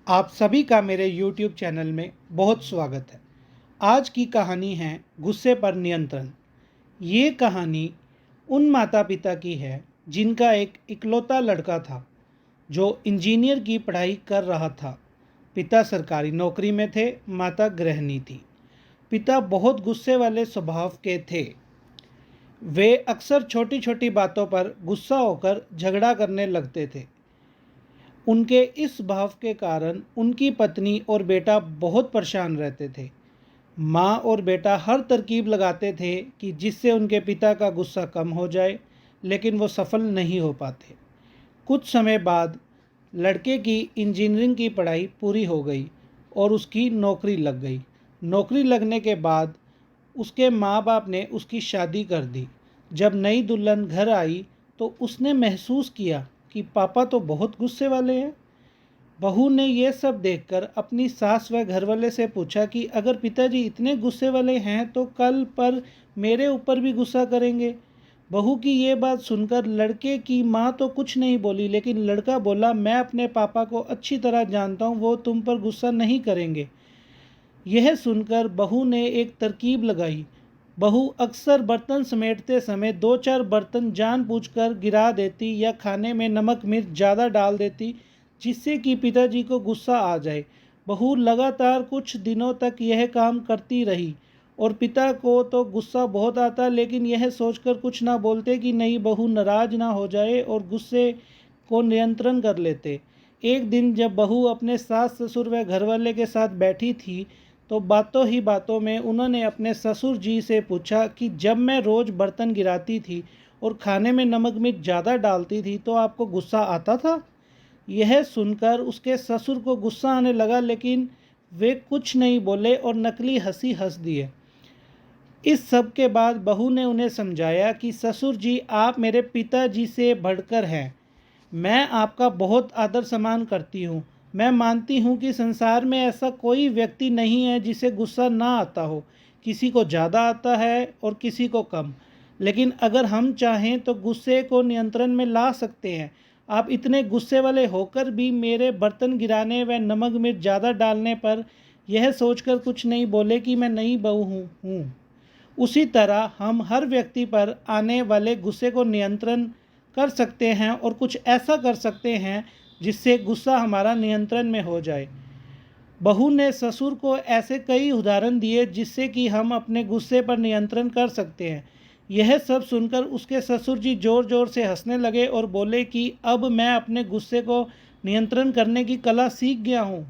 आप सभी का मेरे YouTube चैनल में बहुत स्वागत है। आज की कहानी है गुस्से पर नियंत्रण। ये कहानी उन माता पिता की है जिनका एक इकलौता लड़का था जो इंजीनियर की पढ़ाई कर रहा था। पिता सरकारी नौकरी में थे, माता गृहिणी थी। पिता बहुत गुस्से वाले स्वभाव के थे। वे अक्सर छोटी छोटी बातों पर गुस्सा होकर झगड़ा करने लगते थे। उनके इस भाव के कारण उनकी पत्नी और बेटा बहुत परेशान रहते थे। माँ और बेटा हर तरकीब लगाते थे कि जिससे उनके पिता का गुस्सा कम हो जाए, लेकिन वो सफल नहीं हो पाते। कुछ समय बाद लड़के की इंजीनियरिंग की पढ़ाई पूरी हो गई और उसकी नौकरी लग गई। नौकरी लगने के बाद उसके माँ बाप ने उसकी शादी कर दी। जब नई दुल्हन घर आई तो उसने महसूस किया कि पापा तो बहुत गुस्से वाले हैं। बहू ने यह सब देखकर अपनी सास व घरवाले से पूछा कि अगर पिताजी इतने गुस्से वाले हैं तो कल पर मेरे ऊपर भी गुस्सा करेंगे। बहू की ये बात सुनकर लड़के की माँ तो कुछ नहीं बोली, लेकिन लड़का बोला, मैं अपने पापा को अच्छी तरह जानता हूँ, वो तुम पर गुस्सा नहीं करेंगे। यह सुनकर बहू ने एक तरकीब लगाई। बहू अक्सर बर्तन समेटते समय दो चार बर्तन जानबूझकर गिरा देती या खाने में नमक मिर्च ज़्यादा डाल देती, जिससे कि पिताजी को गुस्सा आ जाए। बहू लगातार कुछ दिनों तक यह काम करती रही और पिता को तो गुस्सा बहुत आता, लेकिन यह सोचकर कुछ ना बोलते कि नहीं बहू नाराज ना हो जाए, और गुस्से को नियंत्रण कर लेते। एक दिन जब बहू अपने सास ससुर व घरवाले के साथ बैठी थी तो बातों ही बातों में उन्होंने अपने ससुर जी से पूछा कि जब मैं रोज़ बर्तन गिराती थी और खाने में नमक मिर्च ज़्यादा डालती थी तो आपको गुस्सा आता था। यह सुनकर उसके ससुर को गुस्सा आने लगा, लेकिन वे कुछ नहीं बोले और नकली हंसी हंस दिए। इस सब के बाद बहू ने उन्हें समझाया कि ससुर जी, आप मेरे पिताजी से बढ़कर हैं। मैं आपका बहुत आदर सम्मान करती हूँ। मैं मानती हूँ कि संसार में ऐसा कोई व्यक्ति नहीं है जिसे गुस्सा ना आता हो। किसी को ज़्यादा आता है और किसी को कम, लेकिन अगर हम चाहें तो गुस्से को नियंत्रण में ला सकते हैं। आप इतने गुस्से वाले होकर भी मेरे बर्तन गिराने व नमक मिर्च ज़्यादा डालने पर यह सोचकर कुछ नहीं बोले कि मैं नई बहू हूँ। उसी तरह हम हर व्यक्ति पर आने वाले गुस्से को नियंत्रण कर सकते हैं और कुछ ऐसा कर सकते हैं जिससे गुस्सा हमारा नियंत्रण में हो जाए। बहू ने ससुर को ऐसे कई उदाहरण दिए जिससे कि हम अपने गुस्से पर नियंत्रण कर सकते हैं। यह सब सुनकर उसके ससुर जी ज़ोर ज़ोर से हंसने लगे और बोले कि अब मैं अपने गुस्से को नियंत्रण करने की कला सीख गया हूँ।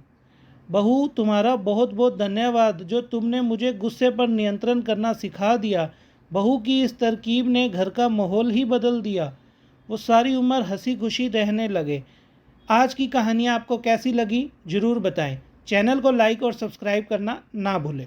बहू, तुम्हारा बहुत बहुत धन्यवाद जो तुमने मुझे गुस्से पर नियंत्रण करना सिखा दिया। बहू की इस तरकीब ने घर का माहौल ही बदल दिया। वो सारी उम्र हंसी खुशी रहने लगे। आज की कहानी आपको कैसी लगी ज़रूर बताएं। चैनल को लाइक और सब्सक्राइब करना ना भूलें।